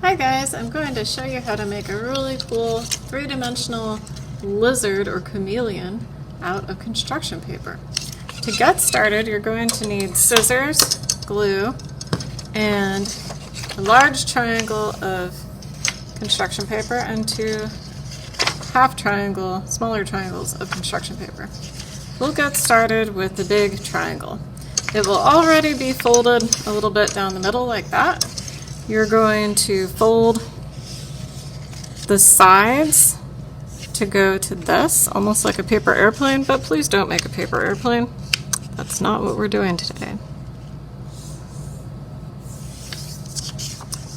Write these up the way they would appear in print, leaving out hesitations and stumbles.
Hi guys, I'm going to show you how to make a really cool three-dimensional lizard or chameleon out of construction paper. To get started, you're going to need scissors, glue, and a large triangle of construction paper and two smaller triangles of construction paper. We'll get started with the big triangle. It will already be folded a little bit down the middle like that. You're going to fold the sides to go to this, almost like a paper airplane, but please don't make a paper airplane. That's not what we're doing today.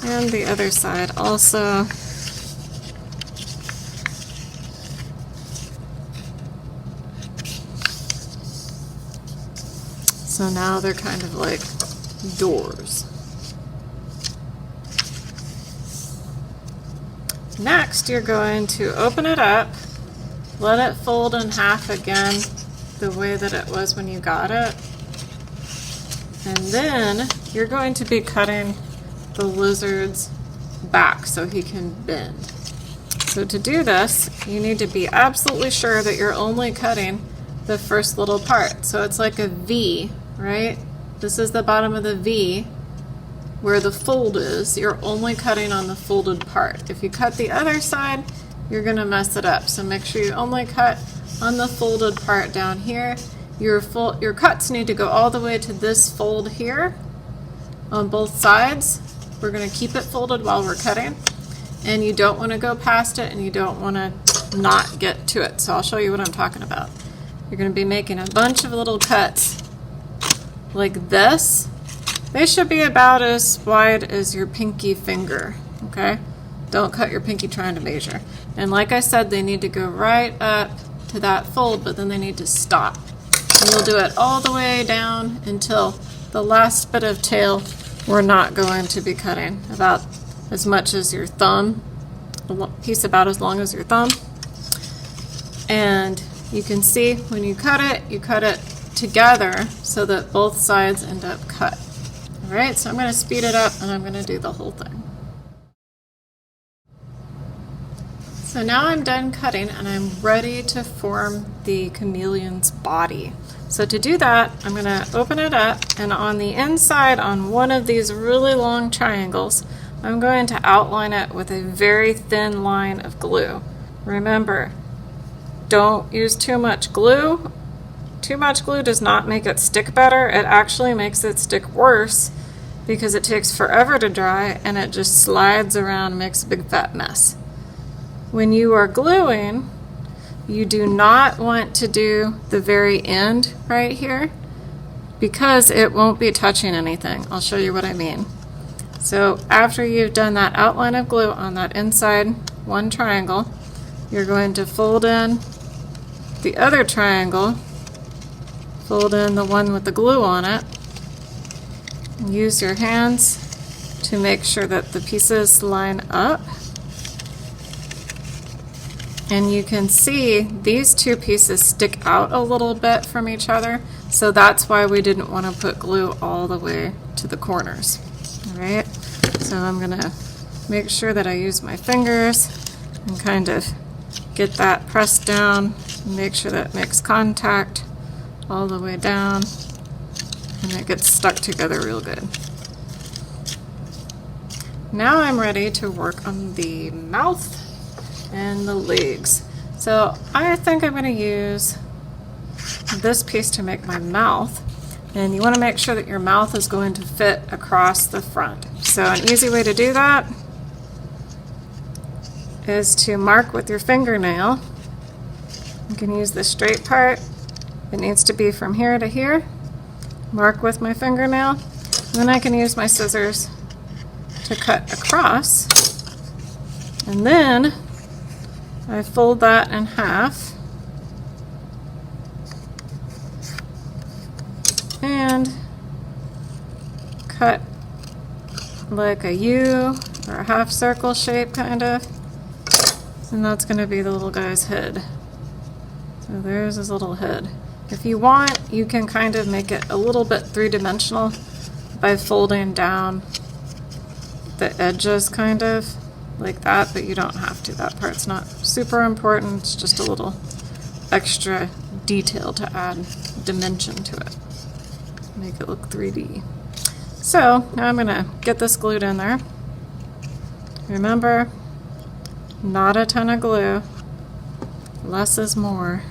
And the other side also. So now they're kind of like doors. Next, you're going to open it up, let it fold in half again the way that it was when you got it. And then you're going to be cutting the lizard's back so he can bend. So to do this, you need to be absolutely sure that you're only cutting the first little part. So it's like a V, right? This is the bottom of the V. Where the fold is, you're only cutting on the folded part. If you cut the other side, you're gonna mess it up. So make sure you only cut on the folded part down here. Your cuts need to go all the way to this fold here on both sides. We're gonna keep it folded while we're cutting. And you don't wanna go past it and you don't wanna not get to it. So I'll show you what I'm talking about. You're gonna be making a bunch of little cuts like this. They should be about as wide as your pinky finger, okay? Don't cut your pinky trying to measure. And like I said, they need to go right up to that fold, but then they need to stop. And you'll do it all the way down until the last bit of tail we're not going to be cutting, about as much as your thumb, a piece about as long as your thumb. And you can see when you cut it together so that both sides end up cut. Alright, so I'm going to speed it up and I'm going to do the whole thing. So now I'm done cutting and I'm ready to form the chameleon's body. So to do that, I'm going to open it up, and on the inside on one of these really long triangles, I'm going to outline it with a very thin line of glue. Remember, don't use too much glue. Too much glue does not make it stick better. It actually makes it stick worse because it takes forever to dry and it just slides around and makes a big fat mess. When you are gluing, you do not want to do the very end right here because it won't be touching anything. I'll show you what I mean. So after you've done that outline of glue on that inside one triangle, you're going to fold in the other triangle, fold in the one with the glue on it, and use your hands to make sure that the pieces line up. And you can see these two pieces stick out a little bit from each other, so that's why we didn't want to put glue all the way to the corners. Alright, so I'm going to make sure that I use my fingers and kind of get that pressed down and make sure that it makes contact all the way down and it gets stuck together real good. Now I'm ready to work on the mouth and the legs. So I think I'm going to use this piece to make my mouth, and you want to make sure that your mouth is going to fit across the front. So an easy way to do that is to mark with your fingernail. You can use the straight part. It needs to be from here to here. Mark with my fingernail. And then I can use my scissors to cut across. And then I fold that in half. And cut like a U or a half circle shape kind of. And that's going to be the little guy's head. So there's his little head. If you want, you can kind of make it a little bit three-dimensional by folding down the edges kind of like that, but you don't have to. That part's not super important. It's just a little extra detail to add dimension to it. Make it look 3D. So now I'm gonna get this glued in there. Remember, not a ton of glue. Less is more.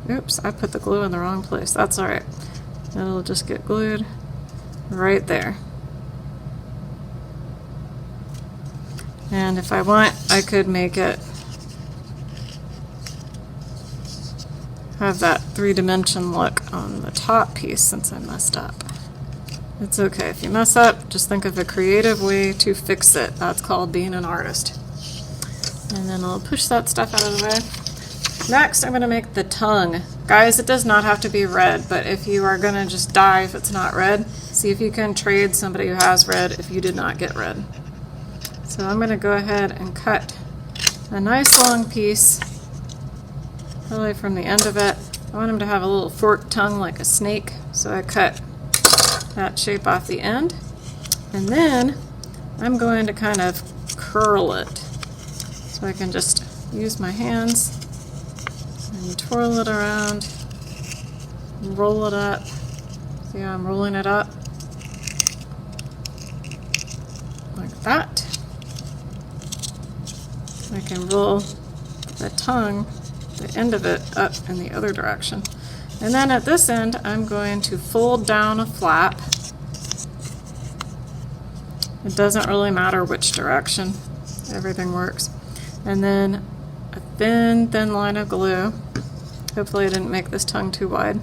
Oops, I put the glue in the wrong place. That's all right. It'll just get glued right there. And if I want, I could make it have that three-dimension look on the top piece since I messed up. It's okay. If you mess up, just think of a creative way to fix it. That's called being an artist. And then I'll push that stuff out of the way. Next, I'm going to make the tongue. Guys, it does not have to be red, but if you are going to just die if it's not red, see if you can trade somebody who has red if you did not get red. So I'm going to go ahead and cut a nice long piece, probably from the end of it. I want him to have a little forked tongue like a snake, so I cut that shape off the end. And then I'm going to kind of curl it. So I can just use my hands and twirl it around, roll it up. See how I'm rolling it up? Like that. I can roll the tongue, the end of it, up in the other direction. And then at this end, I'm going to fold down a flap. It doesn't really matter which direction, everything works. And then a thin, thin line of glue. Hopefully I didn't make this tongue too wide.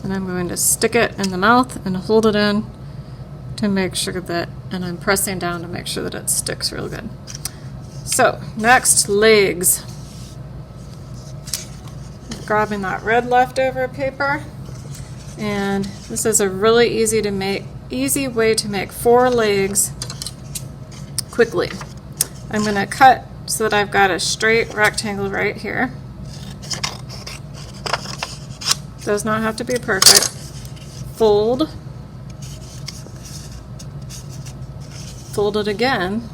And I'm going to stick it in the mouth and hold it in to make sure that, and I'm pressing down to make sure that it sticks real good. So, next, legs. Grabbing that red leftover paper, and this is a really easy way to make 4 legs quickly. I'm going to cut so that I've got a straight rectangle right here. Does not have to be perfect. Fold. Fold it again.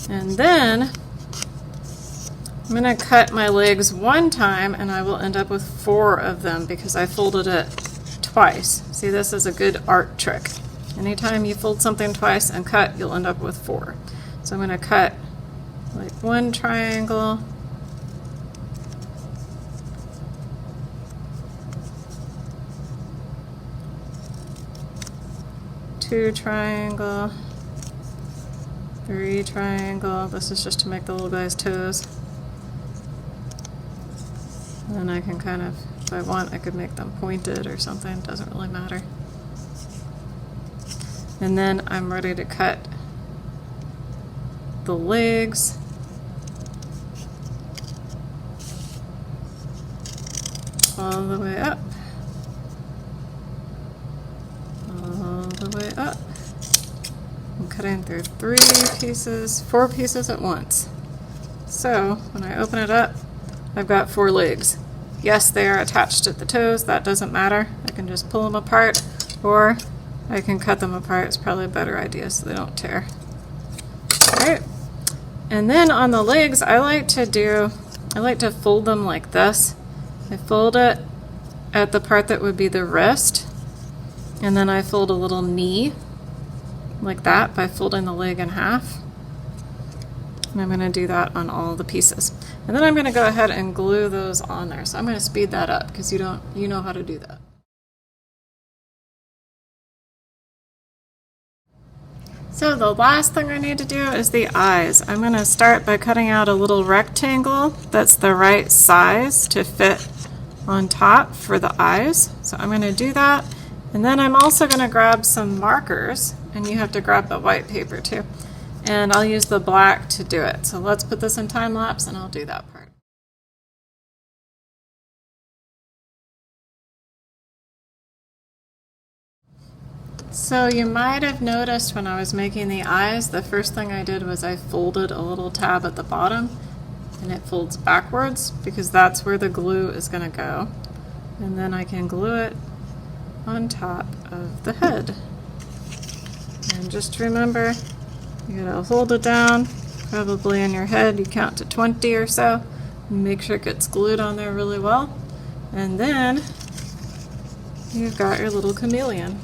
And then I'm going to cut my legs one time and I will end up with 4 of them because I folded it twice. See, this is a good art trick. Anytime you fold something twice and cut, you'll end up with 4. So I'm going to cut like 1 triangle, two triangle, 3 triangle. This is just to make the little guy's toes. And then I can kind of, if I want, I could make them pointed or something. It doesn't really matter. And then I'm ready to cut the legs. All the way up. All the way up. I'm cutting through 4 pieces at once. So when I open it up, I've got 4 legs. Yes, they are attached at the toes. That doesn't matter. I can just pull them apart, or I can cut them apart. It's probably a better idea so they don't tear. Alright. And then on the legs, I like to fold them like this. I fold it at the part that would be the wrist, and then I fold a little knee like that by folding the leg in half. And I'm going to do that on all the pieces. And then I'm going to go ahead and glue those on there. So I'm going to speed that up because you know how to do that. So the last thing I need to do is the eyes. I'm going to start by cutting out a little rectangle that's the right size to fit on top for the eyes. So I'm going to do that. And then I'm also going to grab some markers, and you have to grab the white paper too. And I'll use the black to do it. So let's put this in time lapse and I'll do that part. So you might have noticed when I was making the eyes, the first thing I did was I folded a little tab at the bottom, and it folds backwards because that's where the glue is going to go. And then I can glue it on top of the head. And just remember, you gotta hold it down, probably in your head, you count to 20 or so, and make sure it gets glued on there really well. And then you've got your little chameleon.